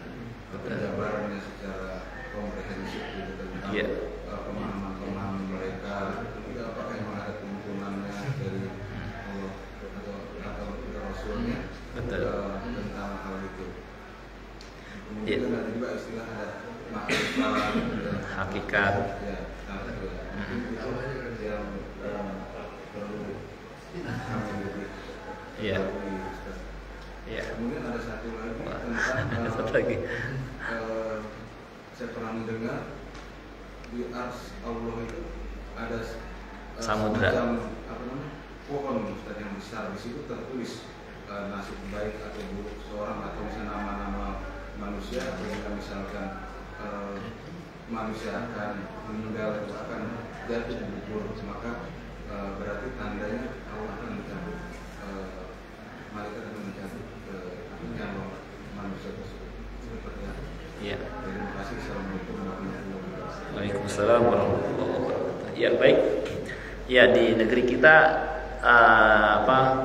B: Penjabarannya secara komprehensif gitu tentang pemahaman mereka. Itu apakah memang ada tuntunannya dari Allah atau Rasulnya?
A: Betul.
B: Tentang hal itu. Kemudian ada juga istilah ada makrifat,
A: hakikat.
B: Ya, itu yang perlu kami lebih.
A: Iya. Iya.
B: Kemudian ada satu lagi tentang saya pernah mendengar di ars Allah itu ada
A: samudra.
B: Pohon Ustaz yang besar, di situ tertulis nasib baik atau buruk seorang, atau misalnya nama-nama manusia, apabila misalkan manusia akan meninggal atau akan jatuh gugur, maka berarti tandanya Allah akan mencabut, malaikat akan mencabut nyawa manusia tersebut. Seperti apa?
A: Iya.
B: Terima kasih. Assalamualaikum warahmatullahi wabarakatuh.
A: Waalaikumsalam warahmatullahi wabarakatuh. Ya, baik. Ya, di negeri kita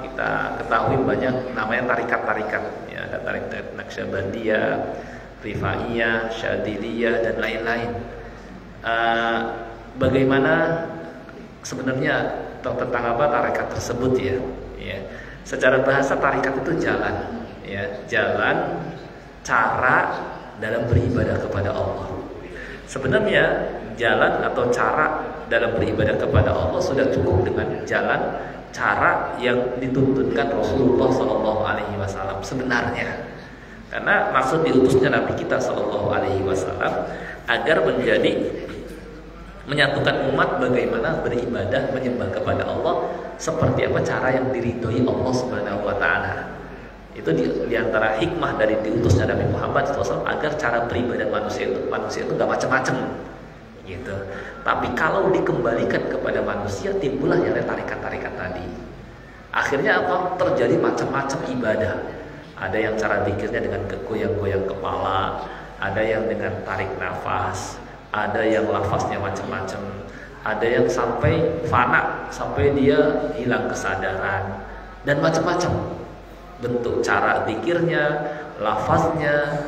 A: kita ketahui banyak namanya tarikat-tarikat, ya, ada tarikat Naqsyabandiyah, Rifaiyah, Syadziliyah dan lain-lain. Bagaimana sebenarnya tentang tarikat tersebut, ya? Ya, secara bahasa tarikat itu jalan, ya, jalan cara dalam beribadah kepada Allah. Sebenarnya jalan atau cara dalam beribadah kepada Allah sudah cukup dengan jalan cara yang dituntunkan Rasulullah SAW sebenarnya. Karena maksud diutusnya Nabi kita SAW agar menyatukan umat bagaimana beribadah menyembah kepada Allah seperti apa cara yang diridhoi Allah Subhanahu wa taala. Itu di antara hikmah dari diutusnya Nabi Muhammad SAW agar cara beribadah manusia itu nggak macam-macam gitu. Tapi kalau dikembalikan kepada manusia, timbullah yang tarikat-tarikat tadi. Akhirnya apa? Terjadi macam-macam ibadah. Ada yang cara zikirnya dengan goyang-goyang kepala, ada yang dengan tarik nafas, ada yang lafaznya macam-macam, ada yang sampai fana, sampai dia hilang kesadaran, dan macam-macam bentuk cara zikirnya, lafaznya.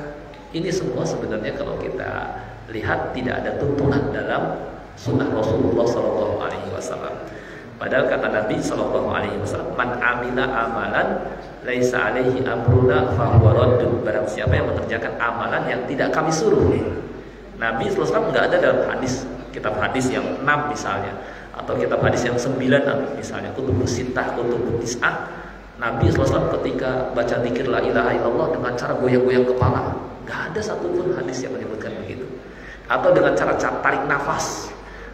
A: Ini semua sebenarnya kalau kita lihat tidak ada tuntunan dalam sunnah Rasulullah SAW. Padahal kata Nabi Shallallahu Alaihi Wasallam, man amila amalan laisa alaihi amruna fahuwa raddun. Barang siapa yang mengerjakan amalan yang tidak kami suruh. Nabi Sallallahu Alaihi Wasallam nggak ada dalam hadis, kitab hadis yang 6 misalnya, atau kitab hadis yang 9 misalnya, kutubus sittah, kutubus tis'ah. Nabi Sallallahu Alaihi Wasallam ketika baca zikir la ilaha illallah dengan cara goyang-goyang kepala, nggak ada satupun hadis yang menyebutkan begitu. Atau dengan cara tarik nafas,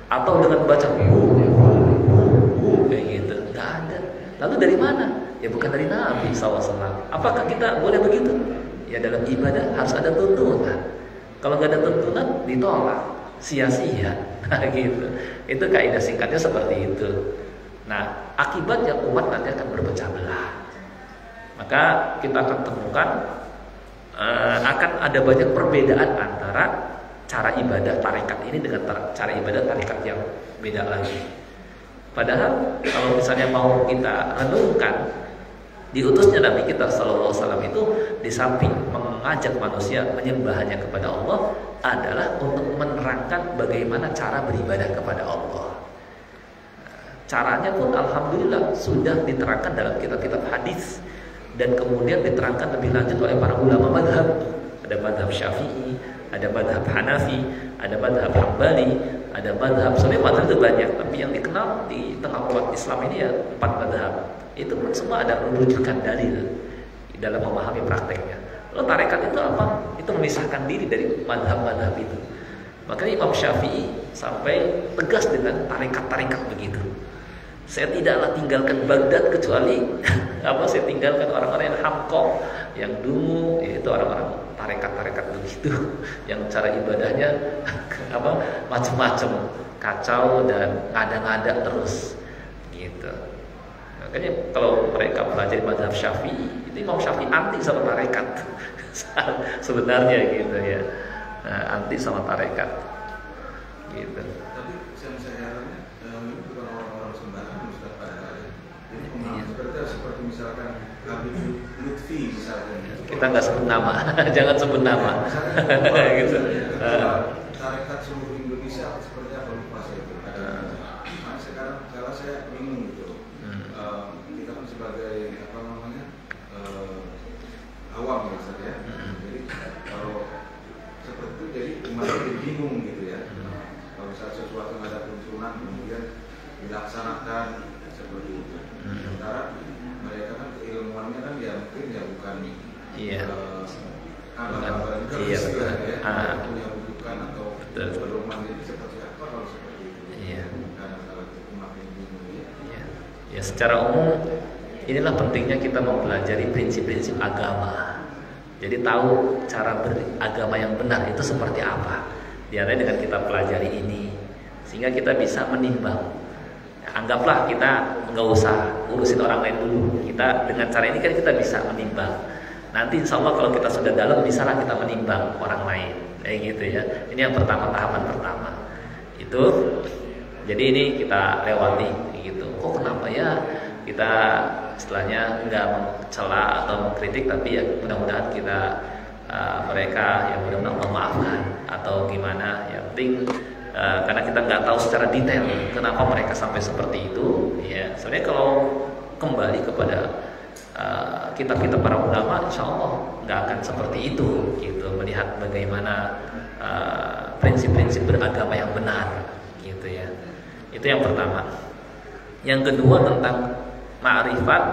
A: atau dengan baca kayak gitu, nggak ada. Lalu dari mana? Ya bukan dari Nabi SAW. Apakah kita boleh begitu? Ya dalam ibadah harus ada tuntunan. Kalau nggak ada tuntunan ditolak, sia-sia. Nah, gitu. Itu kaidah singkatnya seperti itu. Nah, akibatnya umat nanti akan berpecah belah. Maka kita akan temukan akan ada banyak perbedaan antara cara ibadah tarekat ini dengan cara ibadah tarekat yang beda lagi. Padahal kalau misalnya mau kita renungkan, diutusnya Nabi kita Sallallahu Alaihi Wasallam itu di samping mengajak manusia menyembahnya kepada Allah adalah untuk menerangkan bagaimana cara beribadah kepada Allah. Caranya pun alhamdulillah sudah diterangkan dalam kitab-kitab hadis dan kemudian diterangkan lebih lanjut oleh para ulama madhab. Ada madhab Syafi'i, ada madhab Hanafi, ada madhab Hambali, ada madhab, sebenarnya madhab itu banyak, tapi yang dikenal di tengah umat Islam ini ya 4 madhab. Itu pun semua ada rujukan dalil dalam memahami prakteknya. Lalu tarekat itu apa? Itu memisahkan diri dari madhab-madhab itu. Makanya Imam Syafi'i sampai tegas dengan tarekat-tarekat begitu. Saya tidaklah tinggalkan Baghdad kecuali saya tinggalkan orang-orang yang hamqo, yang dungu, yaitu orang-orang tarekat-tarekat begitu, yang cara ibadahnya macam-macam, kacau dan ngada-ngada terus, gitu. Makanya kalau mereka pelajari mazhab Syafi'i, itu Imam Syafi'i anti sama tarekat, sebenarnya gitu ya, anti sama tarekat, gitu.
B: Tapi saya herannya ini bukan orang-orang sembarangan Ustaz pada hari. Jadi pemahaman seperti misalkan Habib Lutfi misalnya.
A: Kita nggak sebut nama, jangan sebut nama. Gitu.
B: Tarekat seluruh Indonesia seperti apa lupa saya itu. Nah, sekarang kalau saya bingung gitu. Kita kan sebagai awam ya Ustaz ya. Jadi kalau seperti itu jadi umat jadi bingung gitu ya. Kalau misalnya sesuatu ada tuntunan kemudian dilaksanakan seperti itu. Sementara mereka kan keilmuannya kan ya mungkin ya bukan punya rujukan atau pedoman jadi seperti apa kalau seperti itu. Karena kalau umat ini bingung ya.
A: Ya secara umum inilah pentingnya kita mempelajari prinsip-prinsip agama. Jadi tahu cara beragama yang benar itu seperti apa. Diantaranya dengan kita pelajari ini, sehingga kita bisa menimbang. Anggaplah kita nggak usah urusin orang lain dulu. Kita dengan cara ini kan kita bisa menimbang. Nanti insya Allah kalau kita sudah dalam, bisalah kita menimbang orang lain, kayak gitu ya. Ini yang pertama, tahapan pertama. Itu, jadi ini kita lewati, gitu. Kok kenapa ya kita istilahnya nggak mencela atau mengkritik, tapi ya mudah-mudahan kita mereka yang mudah-mudahan memaafkan atau gimana. Yang penting karena kita nggak tahu secara detail kenapa mereka sampai seperti itu. Ya, sebenarnya kalau kembali kepada kitab-kitab para ulama, insya Allah nggak akan seperti itu. Gitu, melihat bagaimana prinsip-prinsip beragama yang benar, gitu ya. Itu yang pertama. Yang kedua tentang ma'rifat,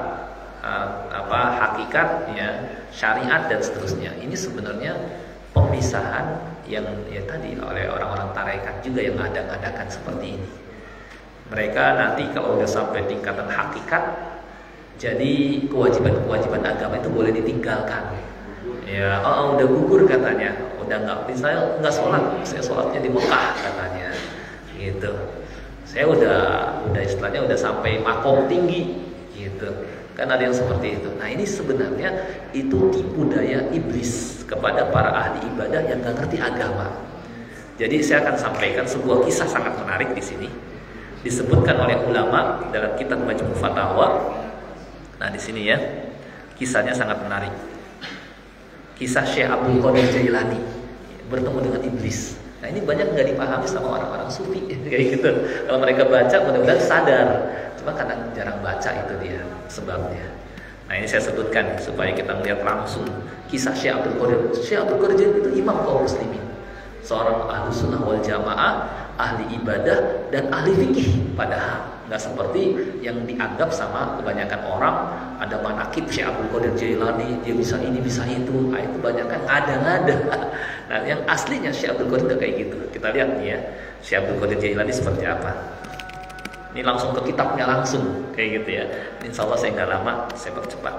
A: hakikat, ya, syariat dan seterusnya. Ini sebenarnya pemisahan yang ya tadi oleh orang-orang tarekat juga yang ngadakan seperti ini. Mereka nanti kalau udah sampai tingkatan hakikat, jadi kewajiban-kewajiban agama itu boleh ditinggalkan. Ya, udah gugur katanya, udah nggak sholat, saya sholatnya di Mekah katanya, gitu. Saya udah istilahnya udah sampai makom tinggi, gitu. Kan ada yang seperti itu. Nah ini sebenarnya itu tipu daya iblis kepada para ahli ibadah yang nggak ngerti agama. Jadi saya akan sampaikan sebuah kisah sangat menarik di sini. Disebutkan oleh ulama dalam kitab Majmu' Fatawa. Nah di sini ya, kisahnya sangat menarik. Kisah Syekh Abdul Qadir Jailani bertemu dengan iblis. Nah ini banyak nggak dipahami sama orang-orang sufi kayak gitu. Kalau mereka baca mudah-mudahan sadar. Cuma karena jarang baca itu dia sebabnya. Nah ini saya sebutkan supaya kita melihat langsung kisah Syekh Abdul Qadir. Syekh Abdul Qadir itu imam kaum muslimin, seorang ahli sunnah wal jamaah, ahli ibadah dan ahli fikih. Padahal nggak seperti yang dianggap sama kebanyakan orang. Ada manakib Syekh Abdul Qadir Jailani, dia bisa ini bisa itu. Nah, itu banyak kan ada. Nah yang aslinya Syekh Abdul Qadir kayak gitu. Kita lihat nih ya, Syekh Abdul Qadir Jailani seperti apa. Ini langsung ke kitabnya langsung kayak gitu ya. Insya Allah saya nggak lama, saya percepat.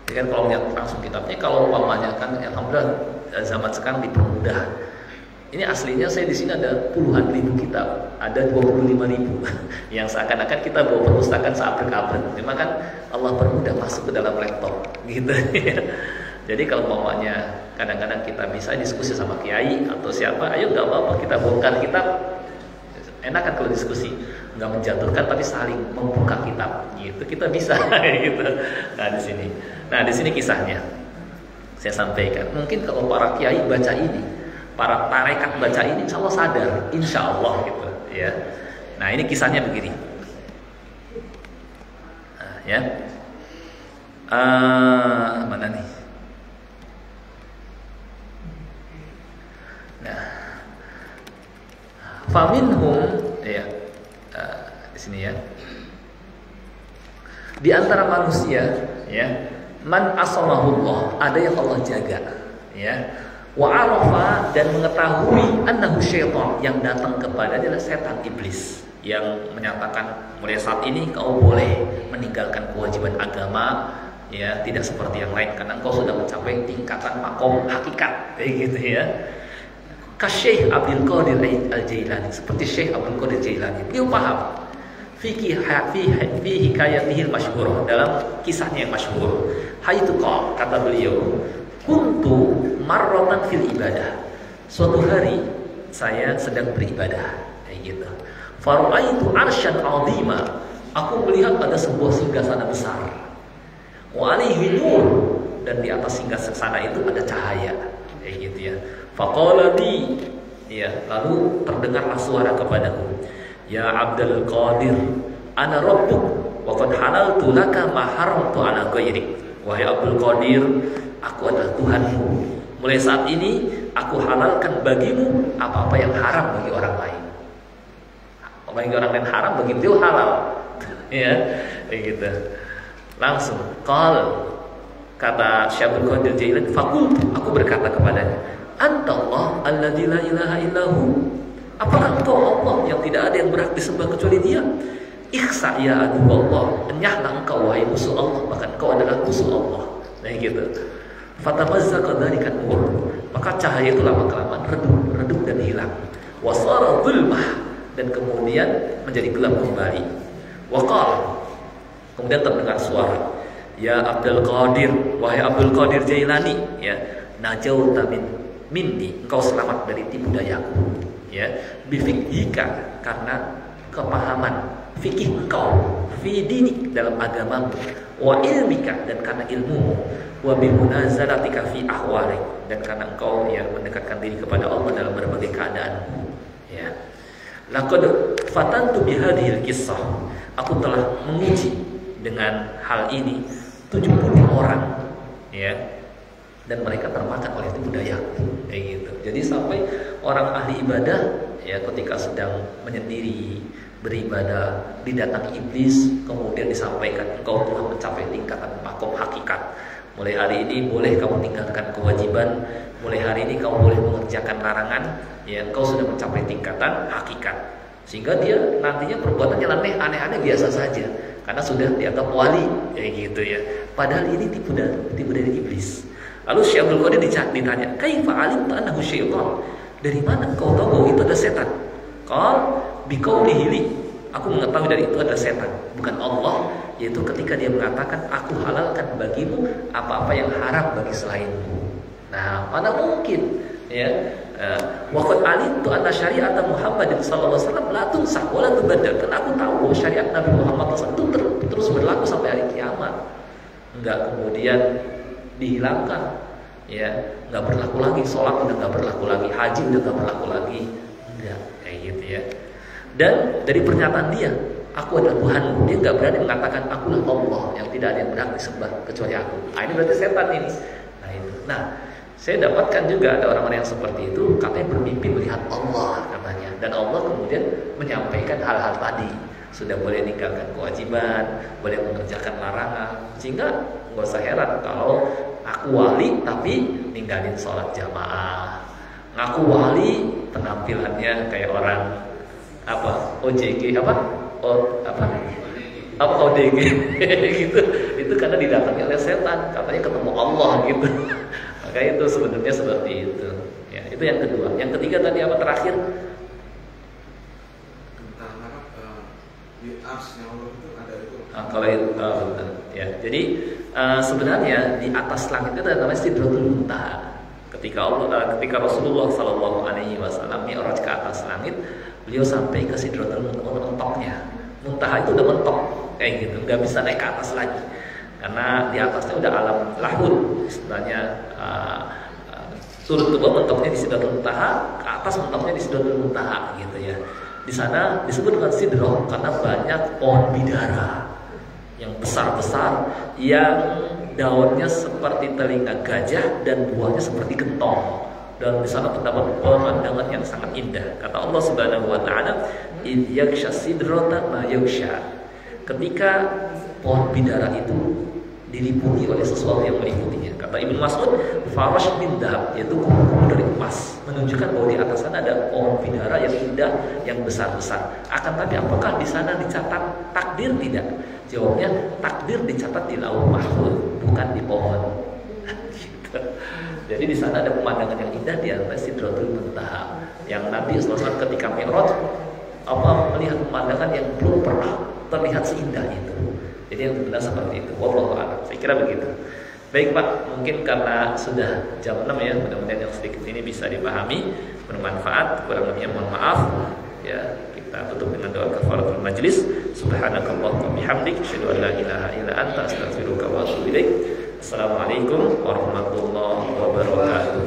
A: Jadi kan kalau lihat langsung kitabnya, kalau umpamanya kan alhamdulillah zaman sekarang dipermudah. Ini aslinya saya di sini ada puluhan ribu kitab, ada 25.000 yang seakan-akan kita bawa perpustakaan seabrek-abrek. Cuma kan Allah permudah masuk ke dalam laptop, gitu. Jadi kalau umpamanya kadang-kadang kita bisa diskusi sama kiai atau siapa, ayo nggak apa-apa kita bongkar kitab. Enak kan kalau diskusi, nggak menjatuhkan tapi saling membuka kitab, gitu. Kita bisa, gitu. Nah di sini kisahnya saya sampaikan. Mungkin kalau para kiai baca ini, para tarekat baca ini, insya Allah sadar, insya Allah gitu ya. Nah ini kisahnya begini. Nah, ya, mana nih? Nah, faminhum ya, di sini ya. Di antara manusia ya, man asamahullah, ada yang Allah jaga ya. Wa arafa, dan mengetahui annahu syaitan, yang datang kepadanya adalah setan iblis yang menyatakan mulai saat ini kau boleh meninggalkan kewajiban agama ya, tidak seperti yang lain karena engkau sudah mencapai tingkatan makom hakikat kayak gitu ya. Kasyekh Abdul Qadir Al-Jailani, seperti Syekh Abdul Qadir Jailani, beliau paham fi hikayatihil masyhur, dalam kisahnya yang masyhur. Haitu qala, kata beliau, kuntu marratan fil ibadah, suatu hari saya sedang beribadah kayak gitu. Faraitu arsyan 'azima, aku melihat ada sebuah singgasana besar. Wa alaihi nur, dan di atas singgasana itu ada cahaya kayak gitu ya. Faqala li, ya, lalu terdengarlah suara kepadaku, ya Abdul Qadir, ana rabbuk wa qad halaltu laka ma haramtu ala ghairik. Wahai Abdul Qadir, aku adalah Tuhanmu. Mulai saat ini aku halalkan bagimu apa-apa yang haram bagi orang lain. Bagi orang lain haram, bagi beliau halal. Ya, kayak gitu. Langsung kata Syekh Abdul Qadir Jailani, fakultu, aku berkata kepadanya, Antallah alladzi la ilaha illahu, apakah engkau Allah yang tidak ada yang berhak disembah kecuali Dia? Ikhsa ya aduwallah, enyahlah engkau wahai musuh Allah, bahkan engkau adalah musuh Allah. Nah gitu. Fatamazzaqa dzalika nur, maka cahaya itu lama-kelamaan redup dan hilang. Wasara dzulmah, dan kemudian menjadi gelap kembali. Waqala, kemudian terdengar suara, ya Abdul Qadir, wahai Abdul Qadir Jailani, ya, najauta minni, engkau selamat dari tipu dayaku, ya, bifiqhika, karena kepahaman fikih engkau, fi dinik, dalam agamamu, wa ilmika, dan karena ilmu, wa bimunazalatika fi ahwalik, dan karena engkau ya mendekatkan diri kepada Allah dalam berbagai keadaan, ya. Laqad fatantu bihadhil kisah, aku telah menguji dengan hal ini 70 orang, ya, dan mereka termakan oleh tipu daya kayak gitu. Jadi sampai orang ahli ibadah ya ketika sedang menyendiri beribadah didatangi iblis, kemudian disampaikan engkau telah mencapai tingkatan makom hakikat. Mulai hari ini boleh kamu tinggalkan kewajiban, mulai hari ini kamu boleh mengerjakan larangan, ya engkau sudah mencapai tingkatan hakikat. Sehingga dia nantinya perbuatannya aneh-aneh biasa saja karena sudah dianggap wali kayak gitu ya. Padahal ini tipu dari iblis. Lalu Syekh Abdul Qadir ditanya, "Kaifa alimta annahu syaitan?" Dari mana engkau tahu bahwa itu ada setan? Qal biqaulihi li, aku mengetahui dari itu adalah setan, bukan Allah, yaitu ketika dia mengatakan aku halalkan bagimu apa-apa yang haram bagi selainmu. Nah, mana mungkin ya Waqad alimtu anna syariat Muhammadin sallallahu alaihi wasallam la tunsakh wa la tubaddal. Dan aku tahu bahwa syariat Nabi Muhammad SAW itu terus berlaku sampai hari kiamat. Enggak kemudian dihilangkan, ya, enggak berlaku lagi, sholat udah enggak berlaku lagi, haji udah enggak berlaku lagi, enggak, kayak gitu ya. Dan dari pernyataan dia, aku adalah Tuhan, dia enggak berani mengatakan akulah Allah yang tidak ada yang berhak disembah kecuali aku. Nah, ini berarti setan ini. Nah itu. Nah, saya dapatkan juga ada orang-orang yang seperti itu, katanya bermimpi melihat Allah katanya, dan Allah kemudian menyampaikan hal-hal tadi. Sudah boleh meninggalkan kewajiban, boleh mengerjakan larangan, sehingga nggak usah heran kalau aku wali tapi ninggalin sholat jamaah, ngaku wali penampilannya kayak orang apa OJG ODG gitu. Itu karena didatangi oleh setan, katanya ketemu Allah gitu. Maka itu sebenarnya seperti itu. Ya, itu yang kedua. Yang ketiga tadi apa terakhir?
B: Di arsnya Allah itu ada itu.
A: Kalau itu ya. Jadi sebenarnya di atas langit itu ada namanya Sidratul Muntaha. Ketika Rasulullah Sallallahu Alaihi Wasallam mi'raj ke atas langit, beliau sampai ke Sidratul Muntahanya. Muntaha itu udah mentok kayak gitu, nggak bisa naik ke atas lagi karena di atasnya udah alam lahud, istilahnya turun ke bawah mentoknya di Sidratul Muntaha, ke atas mentoknya di Sidratul Muntaha gitu ya. Di sana disebut dengan sidroh karena banyak pohon bidara yang besar-besar, yang daunnya seperti telinga gajah dan buahnya seperti gentong. Dan di sana terdapat pemandangan yang sangat indah. Kata Allah Subhanahu wa taala, "Id yaghsha sidrata ma yaghsha." Ketika pohon bidara itu diliputi oleh sesuatu yang meliputinya. Kata Ibnu Mas'ud, "Farash min dhahab," yaitu kupu-kupu dari emas, menunjukkan bahwa di atas sana ada pohon bidara yang indah, yang besar-besar. Akan tapi apakah di sana dicatat takdir? Tidak. Jawabnya, takdir dicatat di lauh mahfuz, bukan di pohon. Gitu. Jadi di sana ada pemandangan yang indah di atas Sidratul Muntaha. Yang Nabi SAW ketika Mi'raj melihat pemandangan yang belum pernah terlihat seindah itu. Jadi yang benar seperti itu. Wallahu a'lam. Saya kira begitu. Baik Pak, mungkin karena sudah jam 6 ya, mudah-mudahan yang sedikit ini bisa dipahami, bermanfaat. Kurang lebihnya mohon maaf. Ya, kita tutup dengan doa kafaratul majlis. Subhanakallahumma bihamdik, asyhadu an la ilaha illa anta, astaghfiruka wa atubu ilaik. Assalamualaikum warahmatullahi wabarakatuh.